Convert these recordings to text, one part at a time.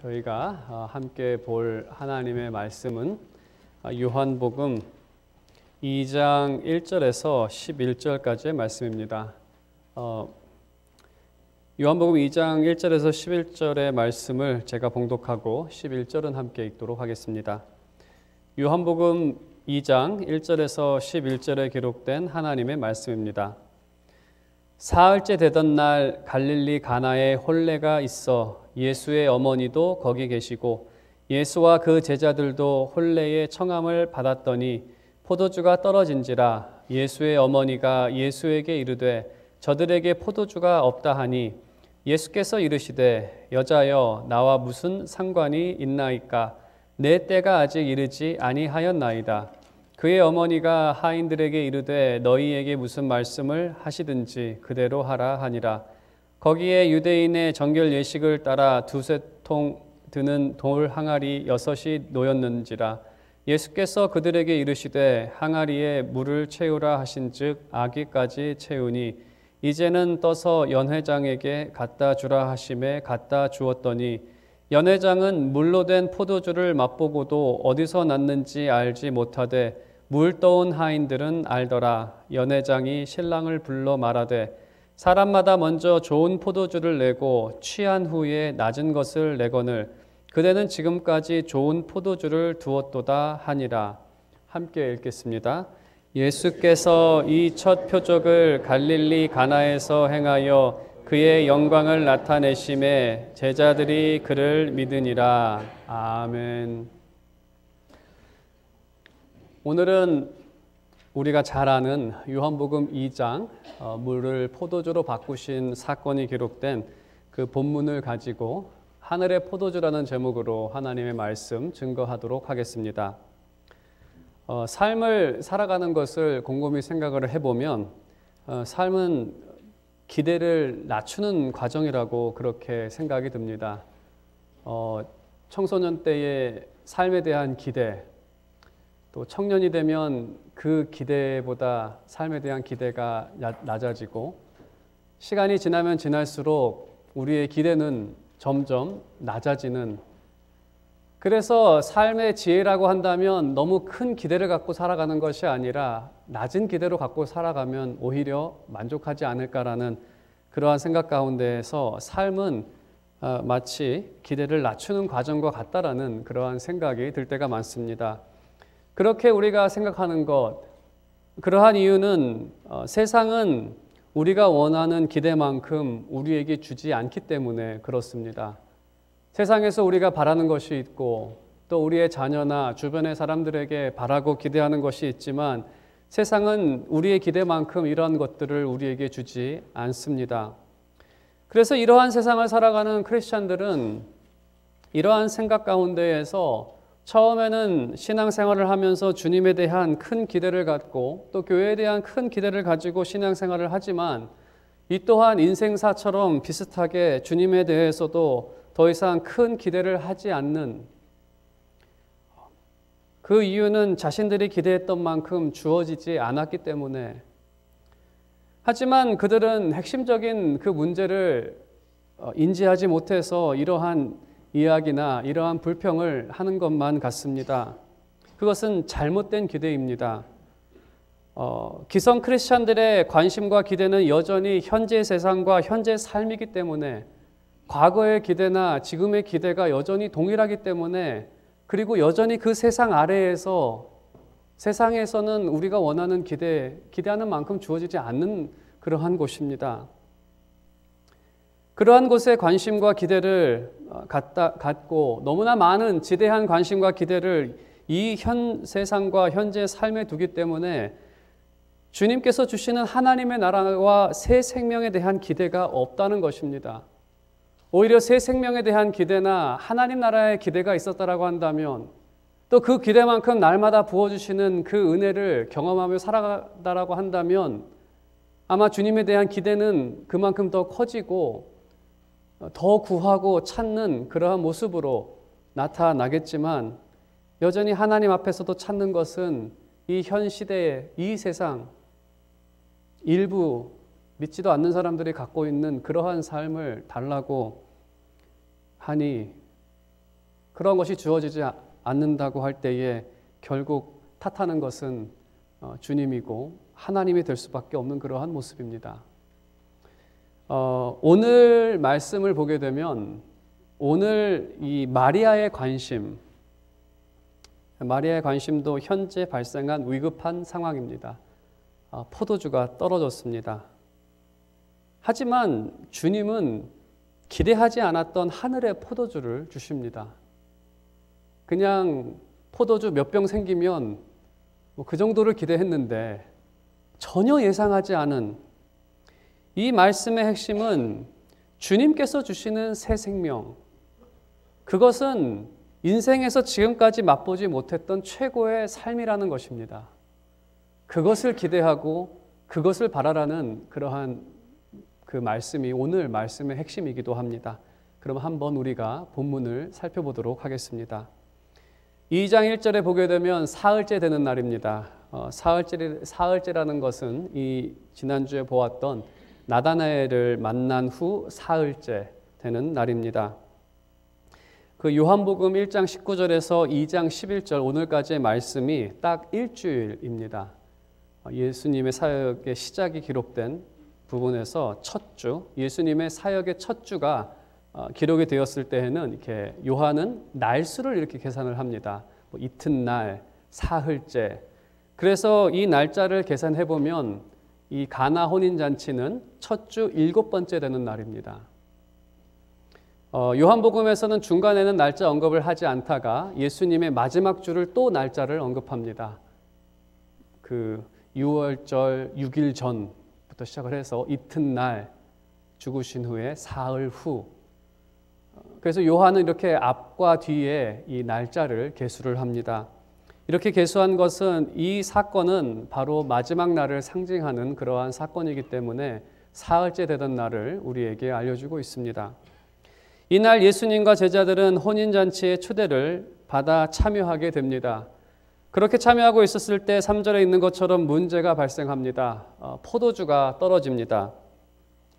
저희가 함께 볼 하나님의 말씀은 요한복음 2장 1절에서 11절까지의 말씀입니다. 요한복음 2장 1절에서 11절의 말씀을 제가 봉독하고 11절은 함께 읽도록 하겠습니다. 요한복음 2장 1절에서 11절에 기록된 하나님의 말씀입니다. 사흘째 되던 날 갈릴리 가나에 혼례가 있어 예수의 어머니도 거기 계시고 예수와 그 제자들도 혼례의 청함을 받았더니 포도주가 떨어진지라 예수의 어머니가 예수에게 이르되 저들에게 포도주가 없다 하니 예수께서 이르시되 여자여 나와 무슨 상관이 있나이까 내 때가 아직 이르지 아니하였나이다. 그의 어머니가 하인들에게 이르되 너희에게 무슨 말씀을 하시든지 그대로 하라 하니라. 거기에 유대인의 정결 예식을 따라 두세 통 드는 돌 항아리 6이 놓였는지라. 예수께서 그들에게 이르시되 항아리에 물을 채우라 하신즉 아기까지 채우니 이제는 떠서 연회장에게 갖다 주라 하심에 갖다 주었더니 연회장은 물로 된 포도주를 맛보고도 어디서 났는지 알지 못하되 물 떠온 하인들은 알더라. 연회장이 신랑을 불러 말하되 사람마다 먼저 좋은 포도주를 내고 취한 후에 낮은 것을 내거늘 그대는 지금까지 좋은 포도주를 두었도다 하니라. 함께 읽겠습니다. 예수께서 이 첫 표적을 갈릴리 가나에서 행하여 그의 영광을 나타내심에 제자들이 그를 믿으니라. 아멘. 오늘은 우리가 잘 아는 요한복음 2장 물을 포도주로 바꾸신 사건이 기록된 그 본문을 가지고 하늘의 포도주라는 제목으로 하나님의 말씀 증거하도록 하겠습니다. 삶을 살아가는 것을 곰곰이 생각을 해보면 삶은 기대를 낮추는 과정이라고 그렇게 생각이 듭니다. 청소년 때의 삶에 대한 기대, 또 청년이 되면 그 기대보다 삶에 대한 기대가 낮아지고 시간이 지나면 지날수록 우리의 기대는 점점 낮아지는, 그래서 삶의 지혜라고 한다면 너무 큰 기대를 갖고 살아가는 것이 아니라 낮은 기대로 갖고 살아가면 오히려 만족하지 않을까라는 그러한 생각 가운데에서 삶은 마치 기대를 낮추는 과정과 같다라는 그러한 생각이 들 때가 많습니다. 그렇게 우리가 생각하는 것, 그러한 이유는 세상은 우리가 원하는 기대만큼 우리에게 주지 않기 때문에 그렇습니다. 세상에서 우리가 바라는 것이 있고 또 우리의 자녀나 주변의 사람들에게 바라고 기대하는 것이 있지만 세상은 우리의 기대만큼 이러한 것들을 우리에게 주지 않습니다. 그래서 이러한 세상을 살아가는 크리스찬들은 이러한 생각 가운데에서 처음에는 신앙생활을 하면서 주님에 대한 큰 기대를 갖고 또 교회에 대한 큰 기대를 가지고 신앙생활을 하지만 이 또한 인생사처럼 비슷하게 주님에 대해서도 더 이상 큰 기대를 하지 않는, 그 이유는 자신들이 기대했던 만큼 주어지지 않았기 때문에. 하지만 그들은 핵심적인 그 문제를 인지하지 못해서 이러한 이야기나 이러한 불평을 하는 것만 같습니다. 그것은 잘못된 기대입니다. 기성 크리스찬들의 관심과 기대는 여전히 현재 세상과 현재 삶이기 때문에, 과거의 기대나 지금의 기대가 여전히 동일하기 때문에, 그리고 여전히 그 세상 아래에서 세상에서는 우리가 원하는 기대하는 만큼 주어지지 않는 그러한 곳입니다. 그러한 곳에 관심과 기대를 갖고 너무나 많은 지대한 관심과 기대를 이 현 세상과 현재 삶에 두기 때문에 주님께서 주시는 하나님의 나라와 새 생명에 대한 기대가 없다는 것입니다. 오히려 새 생명에 대한 기대나 하나님 나라의 기대가 있었다라고 한다면, 또 그 기대만큼 날마다 부어주시는 그 은혜를 경험하며 살아가다라고 한다면 아마 주님에 대한 기대는 그만큼 더 커지고 더 구하고 찾는 그러한 모습으로 나타나겠지만, 여전히 하나님 앞에서도 찾는 것은 이 현 시대의 이 세상 일부 믿지도 않는 사람들이 갖고 있는 그러한 삶을 달라고 하니 그런 것이 주어지지 않는다고 할 때에 결국 탓하는 것은 주님이고 하나님이 될 수밖에 없는 그러한 모습입니다. 오늘 말씀을 보게 되면 오늘 이 마리아의 관심도 현재 발생한 위급한 상황입니다. 포도주가 떨어졌습니다. 하지만 주님은 기대하지 않았던 하늘의 포도주를 주십니다. 그냥 포도주 몇 병 생기면 그 정도를 기대했는데 전혀 예상하지 않은 이 말씀의 핵심은 주님께서 주시는 새 생명, 그것은 인생에서 지금까지 맛보지 못했던 최고의 삶이라는 것입니다. 그것을 기대하고 그것을 바라라는 그러한 그 말씀이 오늘 말씀의 핵심이기도 합니다. 그럼 한번 우리가 본문을 살펴보도록 하겠습니다. 2장 1절에 보게 되면 사흘째 되는 날입니다. 사흘째라는 것은 이 지난주에 보았던 나다나엘을 만난 후 사흘째 되는 날입니다. 그 요한복음 1장 19절에서 2장 11절 오늘까지의 말씀이 딱 일주일입니다. 예수님의 사역의 시작이 기록된 부분에서 첫 주, 예수님의 사역의 첫 주가 기록이 되었을 때에는 이렇게 요한은 날수를 이렇게 계산을 합니다. 이튿날, 사흘째. 그래서 이 날짜를 계산해 보면 이 가나 혼인 잔치는 첫 주 7번째 되는 날입니다. 요한복음에서는 중간에는 날짜 언급을 하지 않다가 예수님의 마지막 주를 또 날짜를 언급합니다. 그 6월절 6일 전부터 시작을 해서 이튿날 죽으신 후에 사흘 후. 그래서 요한은 이렇게 앞과 뒤에 이 날짜를 계수를 합니다. 이렇게 계수한 것은 이 사건은 바로 마지막 날을 상징하는 그러한 사건이기 때문에 사흘째 되던 날을 우리에게 알려주고 있습니다. 이날 예수님과 제자들은 혼인잔치의 초대를 받아 참여하게 됩니다. 그렇게 참여하고 있었을 때 3절에 있는 것처럼 문제가 발생합니다. 포도주가 떨어집니다.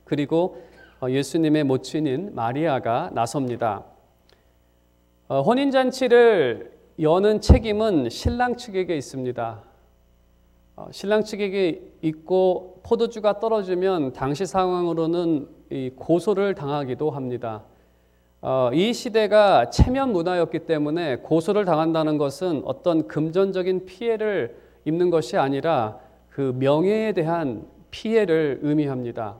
그리고 예수님의 모친인 마리아가 나섭니다. 혼인잔치를 여는 책임은 신랑 측에게 있습니다. 신랑 측에게 있고 포도주가 떨어지면 당시 상황으로는 고소를 당하기도 합니다. 이 시대가 체면 문화였기 때문에 고소를 당한다는 것은 어떤 금전적인 피해를 입는 것이 아니라 그 명예에 대한 피해를 의미합니다.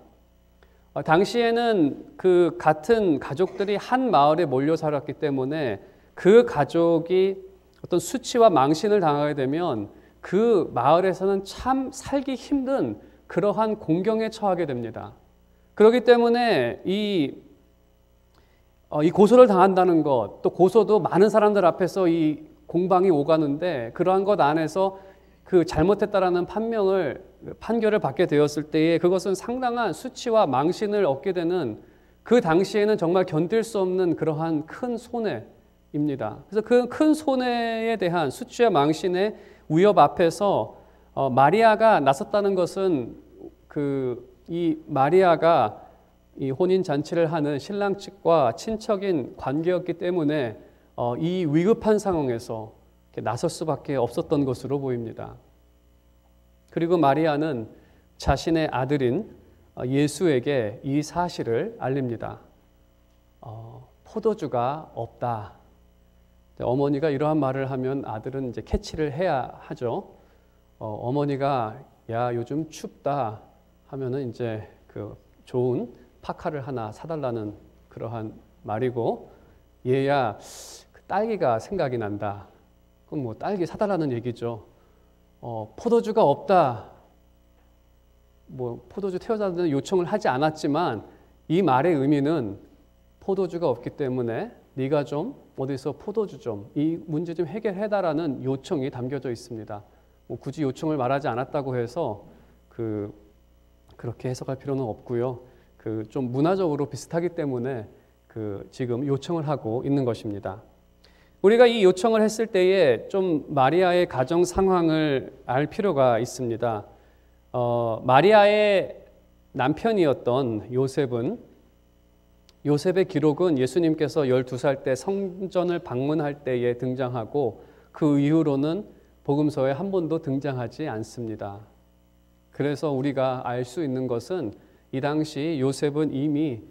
당시에는 그 같은 가족들이 한 마을에 몰려 살았기 때문에 그 가족이 어떤 수치와 망신을 당하게 되면 그 마을에서는 참 살기 힘든 그러한 공경에 처하게 됩니다. 그렇기 때문에 이 고소를 당한다는 것, 또 고소도 많은 사람들 앞에서 이 공방이 오가는데 그러한 것 안에서 그 잘못했다라는 판결을 받게 되었을 때에 그것은 상당한 수치와 망신을 얻게 되는 그 당시에는 정말 견딜 수 없는 그러한 큰 손해입니다. 그래서 그 큰 손해에 대한 수치와 망신의 위협 앞에서 마리아가 나섰다는 것은 이 마리아가 이 혼인 잔치를 하는 신랑 측과 친척인 관계였기 때문에 이 위급한 상황에서 나설 수밖에 없었던 것으로 보입니다. 그리고 마리아는 자신의 아들인 예수에게 이 사실을 알립니다. 포도주가 없다. 어머니가 이러한 말을 하면 아들은 이제 캐치를 해야 하죠. 어머니가 야 요즘 춥다 하면은 이제 그 좋은 파카를 하나 사달라는 그러한 말이고, 얘야 딸기가 생각이 난다. 그럼 뭐 딸기 사달라는 얘기죠. 포도주가 없다. 뭐 포도주 태워달라는 요청을 하지 않았지만 이 말의 의미는 포도주가 없기 때문에 네가 좀 어디서 포도주 좀 이 문제 좀 해결해달라는 요청이 담겨져 있습니다. 뭐 굳이 요청을 말하지 않았다고 해서 그렇게 해석할 필요는 없고요. 좀 문화적으로 비슷하기 때문에 지금 요청을 하고 있는 것입니다. 우리가 이 요청을 했을 때에 좀 마리아의 가정 상황을 알 필요가 있습니다. 마리아의 남편이었던 요셉의 기록은 예수님께서 12살 때 성전을 방문할 때에 등장하고 그 이후로는 복음서에 한 번도 등장하지 않습니다. 그래서 우리가 알 수 있는 것은 이 당시 요셉은 이미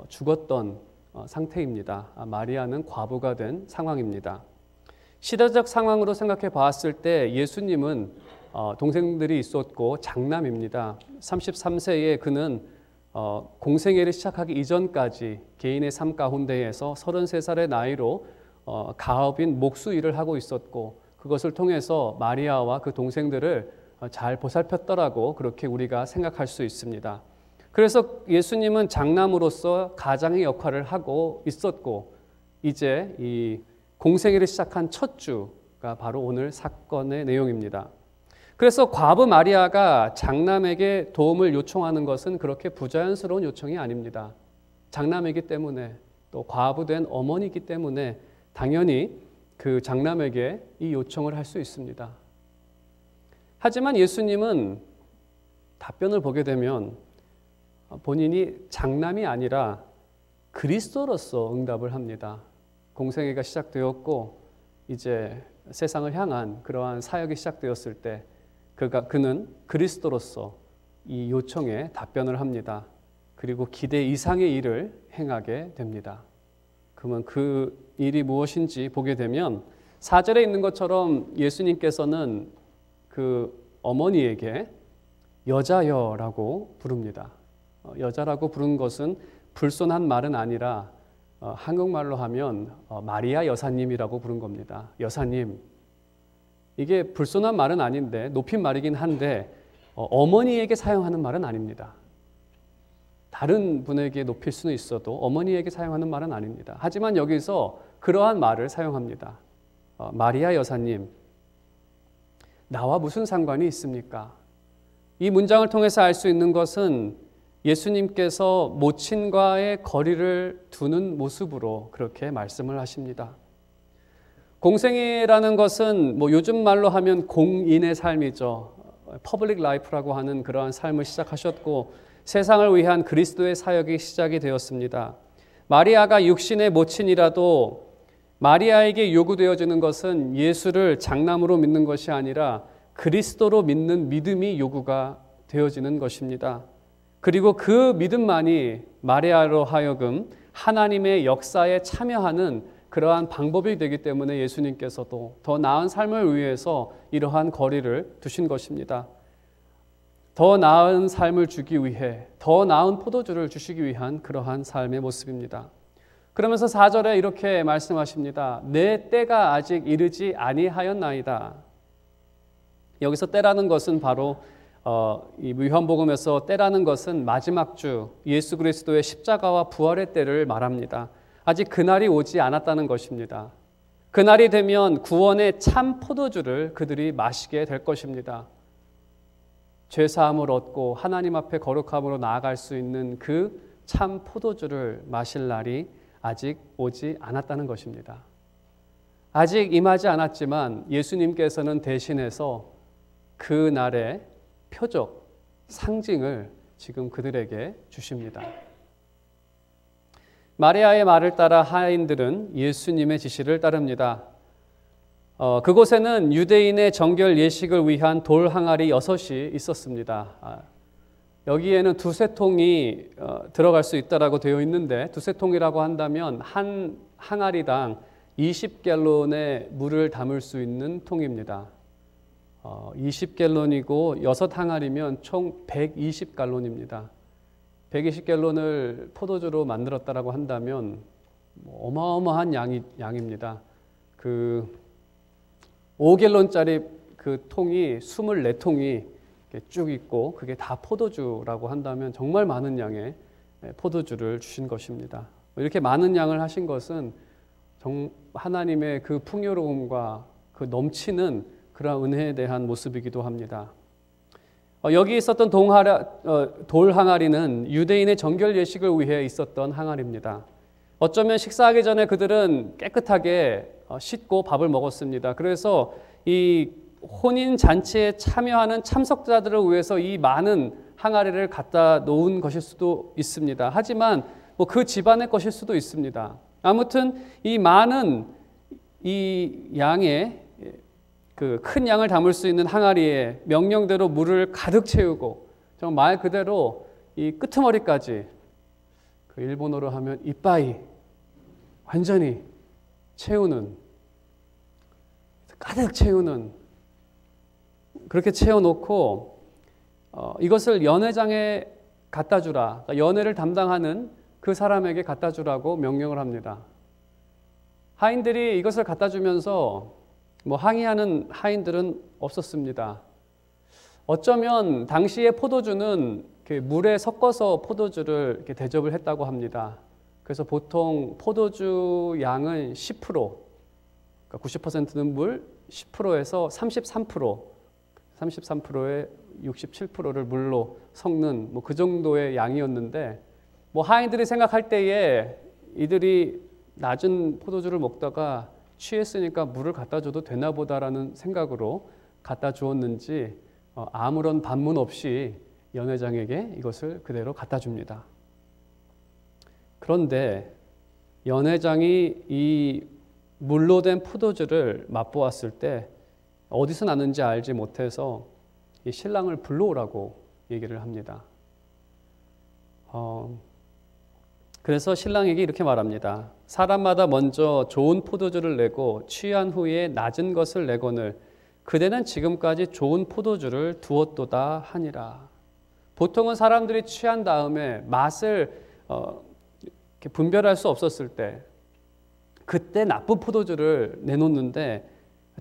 죽었던 상태입니다. 마리아는 과부가 된 상황입니다. 시대적 상황으로 생각해 봤을 때 예수님은 동생들이 있었고 장남입니다. 33세에 그는 공생애를 시작하기 이전까지 개인의 삶 가운데에서 33살의 나이로 가업인 목수 일을 하고 있었고 그것을 통해서 마리아와 그 동생들을 잘 보살폈더라고 그렇게 우리가 생각할 수 있습니다. 그래서 예수님은 장남으로서 가장의 역할을 하고 있었고 이제 이 공생애를 시작한 첫 주가 바로 오늘 사건의 내용입니다. 그래서 과부 마리아가 장남에게 도움을 요청하는 것은 그렇게 부자연스러운 요청이 아닙니다. 장남이기 때문에 또 과부된 어머니이기 때문에 당연히 그 장남에게 이 요청을 할 수 있습니다. 하지만 예수님은 답변을 보게 되면 본인이 장남이 아니라 그리스도로서 응답을 합니다. 공생애가 시작되었고 이제 세상을 향한 그러한 사역이 시작되었을 때 그는 그리스도로서 이 요청에 답변을 합니다. 그리고 기대 이상의 일을 행하게 됩니다. 그러면 그 일이 무엇인지 보게 되면 4절에 있는 것처럼 예수님께서는 그 어머니에게 여자여라고 부릅니다. 여자라고 부른 것은 불손한 말은 아니라 한국말로 하면 마리아 여사님이라고 부른 겁니다. 여사님. 이게 불손한 말은 아닌데 높임 말이긴 한데 어머니에게 사용하는 말은 아닙니다. 다른 분에게 높일 수는 있어도 어머니에게 사용하는 말은 아닙니다. 하지만 여기서 그러한 말을 사용합니다. 마리아 여사님, 나와 무슨 상관이 있습니까? 이 문장을 통해서 알 수 있는 것은 예수님께서 모친과의 거리를 두는 모습으로 그렇게 말씀을 하십니다. 공생애라는 것은 요즘 말로 하면 공인의 삶이죠. 퍼블릭 라이프라고 하는 그러한 삶을 시작하셨고 세상을 위한 그리스도의 사역이 시작이 되었습니다. 마리아가 육신의 모친이라도 마리아에게 요구되어지는 것은 예수를 장남으로 믿는 것이 아니라 그리스도로 믿는 믿음이 요구가 되어지는 것입니다. 그리고 그 믿음만이 마리아로 하여금 하나님의 역사에 참여하는 그러한 방법이 되기 때문에 예수님께서도 더 나은 삶을 위해서 이러한 거리를 두신 것입니다. 더 나은 삶을 주기 위해 더 나은 포도주를 주시기 위한 그러한 삶의 모습입니다. 그러면서 4절에 이렇게 말씀하십니다. 내 때가 아직 이르지 아니하였나이다. 여기서 때라는 것은 바로 이 요한복음에서 때라는 것은 마지막 주 예수 그리스도의 십자가와 부활의 때를 말합니다. 아직 그날이 오지 않았다는 것입니다. 그날이 되면 구원의 참 포도주를 그들이 마시게 될 것입니다. 죄사함을 얻고 하나님 앞에 거룩함으로 나아갈 수 있는 그 참 포도주를 마실 날이 아직 오지 않았다는 것입니다. 아직 임하지 않았지만 예수님께서는 대신해서 그 날의 표적, 상징을 지금 그들에게 주십니다. 마리아의 말을 따라 하인들은 예수님의 지시를 따릅니다. 그곳에는 유대인의 정결 예식을 위한 돌 항아리 6이 있었습니다. 여기에는 두세 통이 들어갈 수 있다라고 되어 있는데 두세 통이라고 한다면 한 항아리당 20갤론의 물을 담을 수 있는 통입니다. 20갤론이고 6항아리면 총 120갈론입니다. 120갤론을 포도주로 만들었다라고 한다면 어마어마한 양입니다. 그 5갤론짜리 그 통이 24통이 쭉 있고 그게 다 포도주라고 한다면 정말 많은 양의 포도주를 주신 것입니다. 이렇게 많은 양을 하신 것은 하나님의 그 풍요로움과 그 넘치는 그런 은혜에 대한 모습이기도 합니다. 여기 있었던 돌 항아리는 유대인의 정결 예식을 위해 있었던 항아리입니다. 어쩌면 식사하기 전에 그들은 깨끗하게 씻고 밥을 먹었습니다. 그래서 이 혼인 잔치에 참여하는 참석자들을 위해서 이 많은 항아리를 갖다 놓은 것일 수도 있습니다. 하지만 뭐 그 집안의 것일 수도 있습니다. 아무튼 이 많은 이 양의 그 큰 양을 담을 수 있는 항아리에 명령대로 물을 가득 채우고 정말 말 그대로 이 끄트머리까지 그 일본어로 하면 이빠이 완전히 채우는, 가득 채우는, 그렇게 채워놓고 이것을 연회장에 갖다 주라, 그러니까 연회를 담당하는 그 사람에게 갖다 주라고 명령을 합니다. 하인들이 이것을 갖다 주면서 뭐 항의하는 하인들은 없었습니다. 어쩌면 당시의 포도주는 물에 섞어서 포도주를 이렇게 대접을 했다고 합니다. 그래서 보통 포도주 양은 10%, 그러니까 90%는 물, 10%에서 33%에 67%를 물로 섞는 뭐 그 정도의 양이었는데, 뭐 하인들이 생각할 때에 이들이 낮은 포도주를 먹다가 취했으니까 물을 갖다 줘도 되나 보다라는 생각으로 갖다 주었는지 아무런 반문 없이 연회장에게 이것을 그대로 갖다 줍니다. 그런데 연회장이 이 물로 된 포도주를 맛보았을 때 어디서 났는지 알지 못해서 이 신랑을 불러오라고 얘기를 합니다. 그래서 신랑에게 이렇게 말합니다. 사람마다 먼저 좋은 포도주를 내고 취한 후에 낮은 것을 내거늘 그대는 지금까지 좋은 포도주를 두었도다 하니라. 보통은 사람들이 취한 다음에 맛을 이렇게 분별할 수 없었을 때 그때 나쁜 포도주를 내놓는데,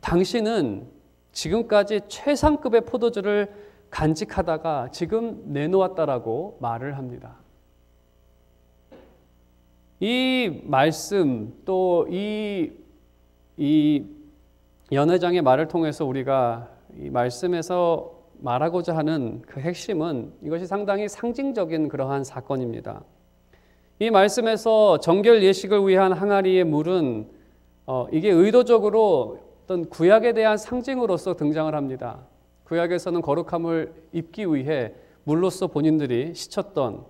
당신은 지금까지 최상급의 포도주를 간직하다가 지금 내놓았다라고 말을 합니다. 이 말씀 또 이 연회장의 말을 통해서 우리가 이 말씀에서 말하고자 하는 그 핵심은 이것이 상당히 상징적인 그러한 사건입니다. 이 말씀에서 정결 예식을 위한 항아리의 물은 이게 의도적으로 어떤 구약에 대한 상징으로서 등장을 합니다. 구약에서는 거룩함을 입기 위해 물로써 본인들이 씻었던,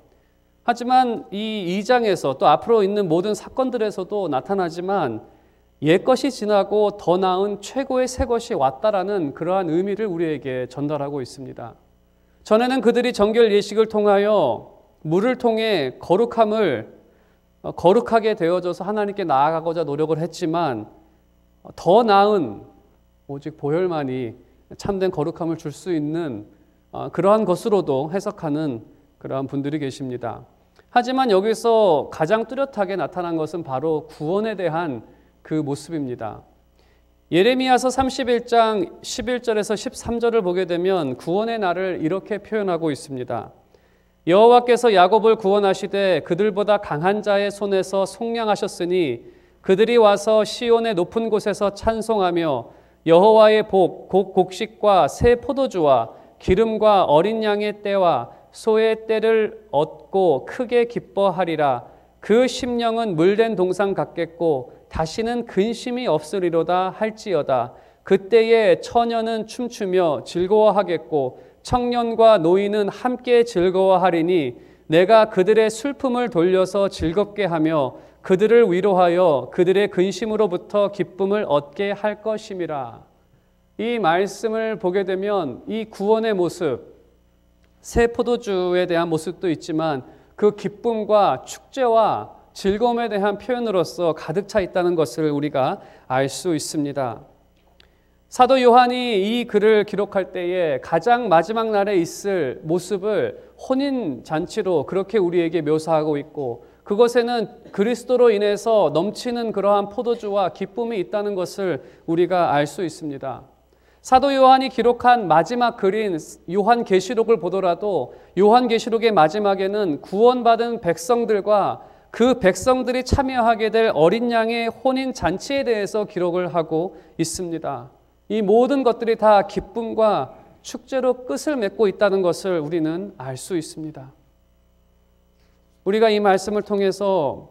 하지만 이 2장에서 또 앞으로 있는 모든 사건들에서도 나타나지만 옛것이 지나고 더 나은 최고의 새 것이 왔다라는 그러한 의미를 우리에게 전달하고 있습니다. 전에는 그들이 정결 예식을 통하여 물을 통해 거룩하게 되어져서 하나님께 나아가고자 노력을 했지만 더 나은 오직 보혈만이 참된 거룩함을 줄 수 있는 그러한 것으로도 해석하는 그러한 분들이 계십니다. 하지만 여기서 가장 뚜렷하게 나타난 것은 바로 구원에 대한 그 모습입니다. 예레미야서 31장 11절에서 13절을 보게 되면 구원의 날을 이렇게 표현하고 있습니다. 여호와께서 야곱을 구원하시되 그들보다 강한 자의 손에서 속량하셨으니 그들이 와서 시온의 높은 곳에서 찬송하며 여호와의 곡식과 새 포도주와 기름과 어린 양의 떼와 소의 떼를 얻고 크게 기뻐하리라. 그 심령은 물된 동상 같겠고 다시는 근심이 없으리로다 할지어다. 그때에 처녀는 춤추며 즐거워하겠고 청년과 노인은 함께 즐거워하리니 내가 그들의 슬픔을 돌려서 즐겁게 하며 그들을 위로하여 그들의 근심으로부터 기쁨을 얻게 할 것임이라. 이 말씀을 보게 되면 이 구원의 모습, 새 포도주에 대한 모습도 있지만 그 기쁨과 축제와 즐거움에 대한 표현으로서 가득 차 있다는 것을 우리가 알 수 있습니다. 사도 요한이 이 글을 기록할 때에 가장 마지막 날에 있을 모습을 혼인잔치로 그렇게 우리에게 묘사하고 있고, 그것에는 그리스도로 인해서 넘치는 그러한 포도주와 기쁨이 있다는 것을 우리가 알 수 있습니다. 사도 요한이 기록한 마지막 글인 요한계시록을 보더라도 요한계시록의 마지막에는 구원받은 백성들과 그 백성들이 참여하게 될 어린 양의 혼인잔치에 대해서 기록을 하고 있습니다. 이 모든 것들이 다 기쁨과 축제로 끝을 맺고 있다는 것을 우리는 알 수 있습니다. 우리가 이 말씀을 통해서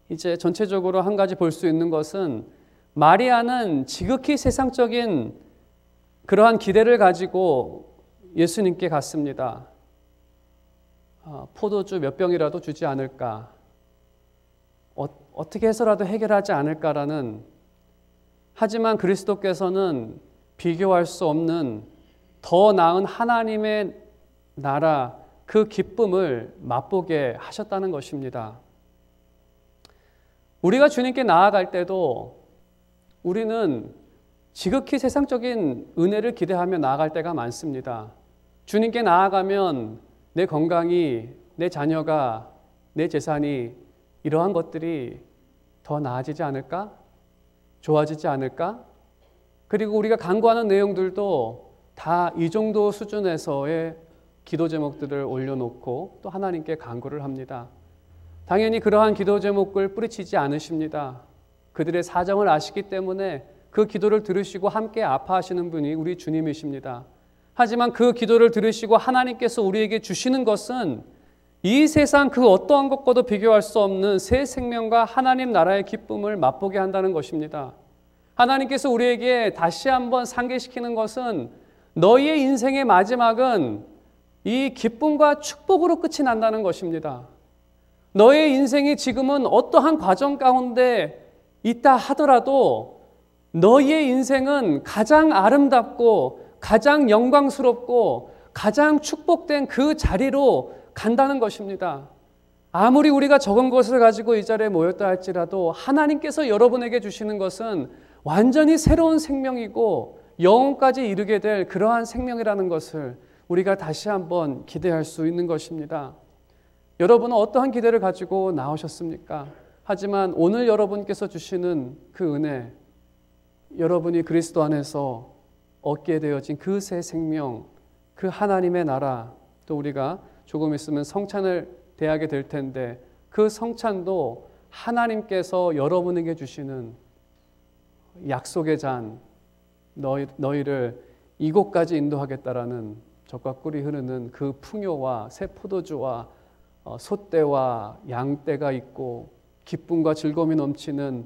이제 전체적으로 한 가지 볼 수 있는 것은, 마리아는 지극히 세상적인 그러한 기대를 가지고 예수님께 갔습니다. 포도주 몇 병이라도 주지 않을까, 어떻게 해서라도 해결하지 않을까라는, 하지만 그리스도께서는 비교할 수 없는 더 나은 하나님의 나라, 그 기쁨을 맛보게 하셨다는 것입니다. 우리가 주님께 나아갈 때도 우리는 지극히 세상적인 은혜를 기대하며 나아갈 때가 많습니다. 주님께 나아가면 내 건강이, 내 자녀가, 내 재산이, 이러한 것들이 더 나아지지 않을까? 좋아지지 않을까? 그리고 우리가 간구하는 내용들도 다 이 정도 수준에서의 기도 제목들을 올려놓고 또 하나님께 간구를 합니다. 당연히 그러한 기도 제목을 뿌리치지 않으십니다. 그들의 사정을 아시기 때문에 그 기도를 들으시고 함께 아파하시는 분이 우리 주님이십니다. 하지만 그 기도를 들으시고 하나님께서 우리에게 주시는 것은 이 세상 그 어떠한 것과도 비교할 수 없는 새 생명과 하나님 나라의 기쁨을 맛보게 한다는 것입니다. 하나님께서 우리에게 다시 한번 상기시키는 것은 너희의 인생의 마지막은 이 기쁨과 축복으로 끝이 난다는 것입니다. 너의 인생이 지금은 어떠한 과정 가운데 있다 하더라도 너희의 인생은 가장 아름답고 가장 영광스럽고 가장 축복된 그 자리로 간다는 것입니다. 아무리 우리가 적은 것을 가지고 이 자리에 모였다 할지라도 하나님께서 여러분에게 주시는 것은 완전히 새로운 생명이고 영혼까지 이르게 될 그러한 생명이라는 것을 우리가 다시 한번 기대할 수 있는 것입니다. 여러분은 어떠한 기대를 가지고 나오셨습니까? 하지만 오늘 여러분께서 주시는 그 은혜, 여러분이 그리스도 안에서 얻게 되어진 그 새 생명, 그 하나님의 나라, 또 우리가 조금 있으면 성찬을 대하게 될 텐데 그 성찬도 하나님께서 여러분에게 주시는 약속의 잔, 너희를 이곳까지 인도하겠다라는 젖과 꿀이 흐르는 그 풍요와 새 포도주와 솥대와 양떼가 있고 기쁨과 즐거움이 넘치는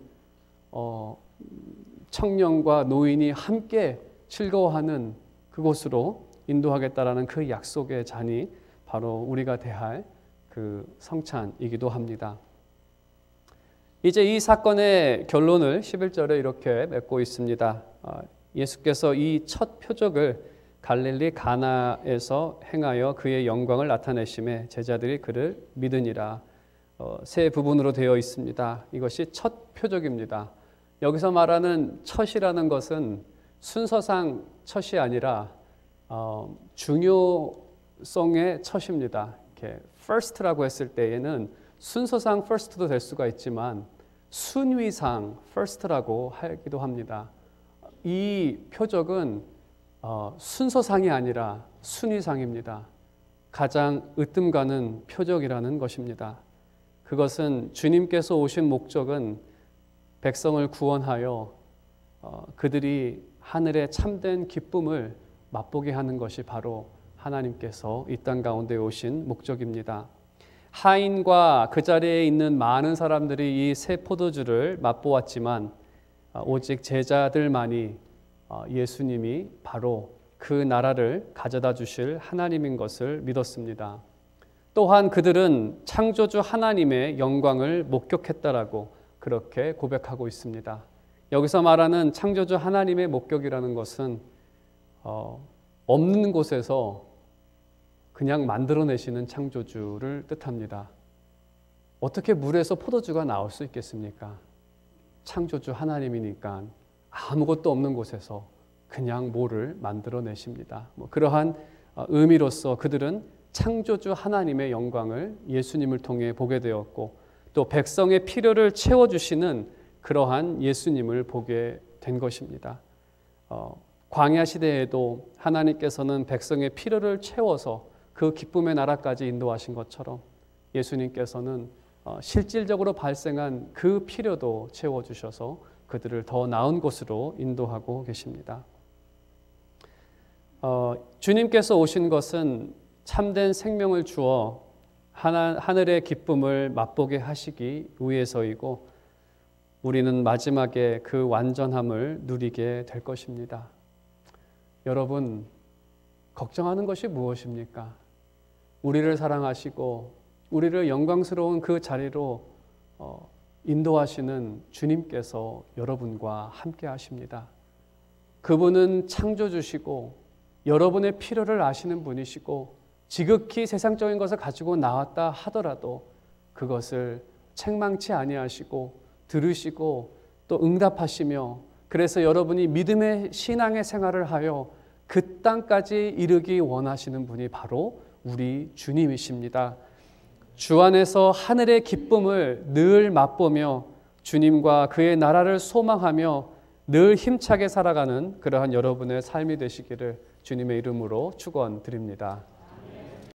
청년과 노인이 함께 즐거워하는 그곳으로 인도하겠다라는 그 약속의 잔이 바로 우리가 대할 그 성찬이기도 합니다. 이제 이 사건의 결론을 11절에 이렇게 맺고 있습니다. 예수께서 이 첫 표적을 갈릴리 가나에서 행하여 그의 영광을 나타내심에 제자들이 그를 믿으니라. 세 부분으로 되어 있습니다. 이것이 첫 표적입니다. 여기서 말하는 첫이라는 것은 순서상 첫이 아니라 중요성의 첫입니다. 이렇게 first라고 했을 때에는 순서상 first도 될 수가 있지만 순위상 first라고 하기도 합니다. 이 표적은 순서상이 아니라 순위상입니다. 가장 으뜸 가는 표적이라는 것입니다. 그것은 주님께서 오신 목적은 백성을 구원하여 그들이 하늘의 참된 기쁨을 맛보게 하는 것이 바로 하나님께서 이 땅 가운데 오신 목적입니다. 하인과 그 자리에 있는 많은 사람들이 이 새 포도주를 맛보았지만 오직 제자들만이 예수님이 바로 그 나라를 가져다 주실 하나님인 것을 믿었습니다. 또한 그들은 창조주 하나님의 영광을 목격했다라고 그렇게 고백하고 있습니다. 여기서 말하는 창조주 하나님의 목격이라는 것은 없는 곳에서 그냥 만들어내시는 창조주를 뜻합니다. 어떻게 물에서 포도주가 나올 수 있겠습니까? 창조주 하나님이니까 아무것도 없는 곳에서 그냥 뭐를 만들어내십니다. 그러한 의미로서 그들은 창조주 하나님의 영광을 예수님을 통해 보게 되었고 또 백성의 필요를 채워주시는 그러한 예수님을 보게 된 것입니다. 광야 시대에도 하나님께서는 백성의 필요를 채워서 그 기쁨의 나라까지 인도하신 것처럼 예수님께서는 실질적으로 발생한 그 필요도 채워주셔서 그들을 더 나은 곳으로 인도하고 계십니다. 주님께서 오신 것은 참된 생명을 주어 하늘의 기쁨을 맛보게 하시기 위해서이고 우리는 마지막에 그 완전함을 누리게 될 것입니다. 여러분, 걱정하는 것이 무엇입니까? 우리를 사랑하시고 우리를 영광스러운 그 자리로 인도하시는 주님께서 여러분과 함께 하십니다. 그분은 창조주시고 여러분의 필요를 아시는 분이시고 지극히 세상적인 것을 가지고 나왔다 하더라도 그것을 책망치 아니하시고 들으시고 또 응답하시며 그래서 여러분이 믿음의 신앙의 생활을 하여 그 땅까지 이르기 원하시는 분이 바로 우리 주님이십니다. 주 안에서 하늘의 기쁨을 늘 맛보며 주님과 그의 나라를 소망하며 늘 힘차게 살아가는 그러한 여러분의 삶이 되시기를 주님의 이름으로 축원드립니다.